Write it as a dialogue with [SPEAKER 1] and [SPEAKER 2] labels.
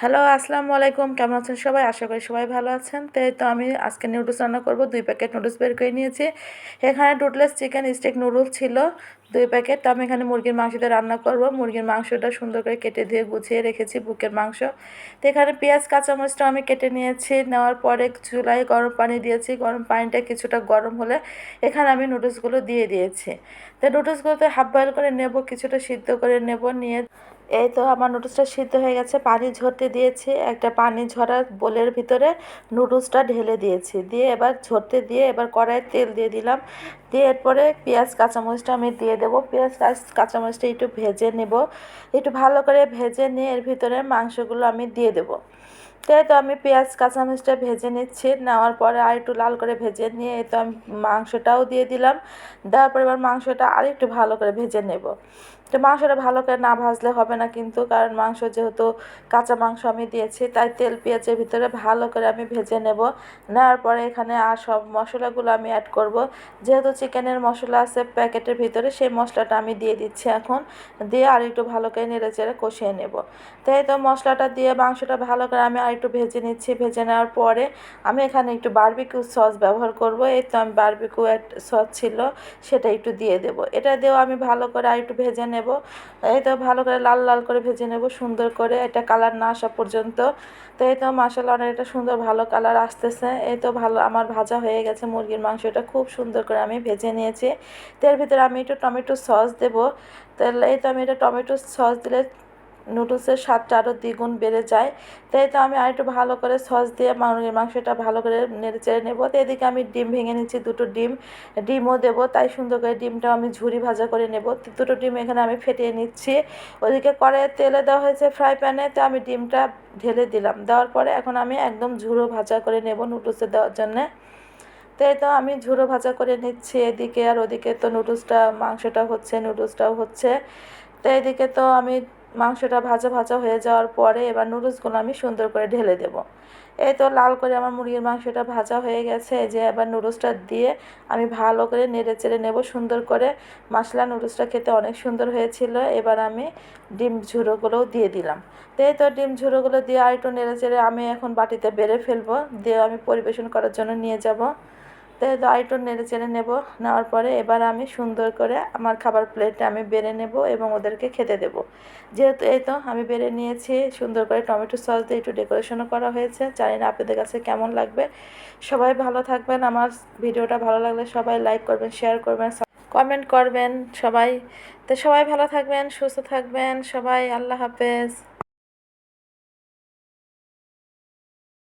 [SPEAKER 1] Hello, আসসালামু আলাইকুম। কেমন আছেন সবাই? আশা করি সবাই ভালো আছেন। তো আমি আজকে নুডলস রান্না করব। ২ প্যাকেট নুডলস বের করে নিয়েছি। এখানে টুটলেস চিকেন স্টিক নুডলস ছিল ২ প্যাকেট। তো আমি এখানে মুরগির মাংস দিয়ে রান্না করব। মুরগির মাংসটা সুন্দর করে কেটে ধুয়ে গুছিয়ে রেখেছি, বুকের মাংস। তো এখানে পেঁয়াজ কাঁচামরিচটাও আমি কেটে নিয়েছি। নেওয়ার পরে চুলায় গরম পানি দিয়েছি। গরম পানিটা কিছুটা গরম হলে এখানে আমি নুডলসগুলো দিয়ে দিয়েছি। তো নুডলসগুলোতে হাফ বয়েল করে নেব, কিছুটা সিদ্ধ করে নেব। নিয়ে এই তো আমার নুডলসটা সিদ্ধ হয়ে গেছে, পানি ঝরতে দিয়েছি। একটা পানি ঝরা বোলের ভিতরে নুডলসটা ঢেলে দিয়েছি, দিয়ে এবার ঝরতে দিয়ে এবার কড়াইয়ে তেল দিয়ে দিলাম। দিয়ে এরপরে পেঁয়াজ কাঁচামরিচটা আমি দিয়ে দেবো। পেঁয়াজ কাঁচামরিচটা একটু ভেজে নেব, একটু ভালো করে ভেজে নিয়ে এর ভিতরে মাংসগুলো আমি দিয়ে দেবো। তো আমি পেঁয়াজ কাঁচামরিচটা ভেজে নিচ্ছি। নেওয়ার পরে আর একটু লাল করে ভেজে নিয়ে তো আমি মাংসটাও দিয়ে দিলাম। দেওয়ার পরে এবার মাংসটা আর একটু ভালো করে ভেজে নেব। তো মাংসটা ভালো করে না ভাজলে হবে না কিন্তু, কারণ মাংস যেহেতু কাঁচা মাংস আমি দিয়েছি, তাই তেল পেঁয়াজের ভিতরে ভালো করে আমি ভেজে নেব। নেওয়ার পরে এখানে আর সব মশলাগুলো আমি অ্যাড করব। যেহেতু চিকেনের মশলা আছে প্যাকেটের ভিতরে, সেই মশলাটা আমি দিয়ে দিচ্ছি এখন। দিয়ে আর একটু ভালো করে নেড়ে চেড়ে কষিয়ে নেব। তো মশলাটা দিয়ে মাংসটা ভালো করে আমি আর একটু ভেজে নিচ্ছি। ভেজে নেওয়ার পরে আমি এখানে একটু বারবিকিউ সস ব্যবহার করব। এই তো আমি বারবিকিউ সস ছিল, সেটা একটু দিয়ে দেব। এটা দিয়েও আমি ভালো করে আর একটু ভেজে নেব। এই তো ভালো করে লাল লাল করে ভেজে নেব, সুন্দর করে, এটা কালার না আসা পর্যন্ত। তো এই তো মাশাআল্লাহ অনেক একটা সুন্দর ভালো কালার আসতেছে। এই তো ভালো আমার ভাজা হয়ে গেছে মুরগির মাংসটা, খুব সুন্দর করে আমি ভেজে নিয়েছি। তো এর ভিতরে আমি একটু টমেটো সস দেবো। তাহলে এই তো আমি এটা টমেটো সস দিলে নুডলসের স্বাদটা আরও দ্বিগুণ বেড়ে যায়। তো আমি আরেকটু ভালো করে সস দিয়ে মুরগির মাংসটা ভালো করে নেড়ে চেড়ে নেবো। তো এদিকে আমি ডিম ভেঙে নিচ্ছি, দুটো ডিমও দেবো। তাই সুন্দর করে ডিমটাও আমি ঝুরি ভাজা করে নেব। দুটো ডিম এখানে আমি ফেটিয়ে নিচ্ছি। ওদিকে কড়াইয়ে তেলে দেওয়া হয়েছে ফ্রাই প্যানে, তো আমি ডিমটা ঢেলে দিলাম। দেওয়ার পরে এখন আমি একদম ঝুরো ভাজা করে নেব নুডলসে দেওয়ার জন্যে। তো আমি ঝুরো ভাজা করে নিচ্ছি এদিকে, আর ওদিকে তো মাংসটা হচ্ছে, নুডলসটাও হচ্ছে। তো এদিকে তো আমি মাংসটা ভাজা ভাজা হয়ে যাওয়ার পরে এবার নুডলসগুলো আমি সুন্দর করে ঢেলে দেব। এই তো লাল করে আমার মুরগির মাংসটা ভাজা হয়ে গেছে, যে এবার নুডলসটা দিয়ে আমি ভালো করে নেড়ে চেড়ে নেব সুন্দর করে। মশলা নুডলসটা খেতে অনেক সুন্দর হয়েছিল। এবার আমি ডিম ঝুড়োগুলোও দিয়ে দিলাম। তো ডিম ঝুড়োগুলো দিয়ে আর একটু নেড়ে চেড়ে আমি এখন বাটিতে বেড়ে ফেলবো, দিয়ে আমি পরিবেশন করার জন্য নিয়ে যাব। তো আরেকটু নেড়ে চেড়ে নেব। নেওয়ার পরে এবার আমি সুন্দর করে আমার খাবার প্লেটে আমি বেড়ে নেব এবং ওদেরকে খেতে দেব। যেহেতু এই তো আমি বেড়ে নিয়েছি, সুন্দর করে টমেটো সস দিয়ে একটু ডেকোরেশনও করা হয়েছে। জানি না আপনাদের কাছে কেমন লাগবে। সবাই ভালো থাকবেন। আমার ভিডিওটা ভালো লাগলে সবাই লাইক করবেন, শেয়ার করবেন, কমেন্ট করবেন সবাই। তো সবাই ভালো থাকবেন, সুস্থ থাকবেন সবাই। আল্লাহ হাফেজ।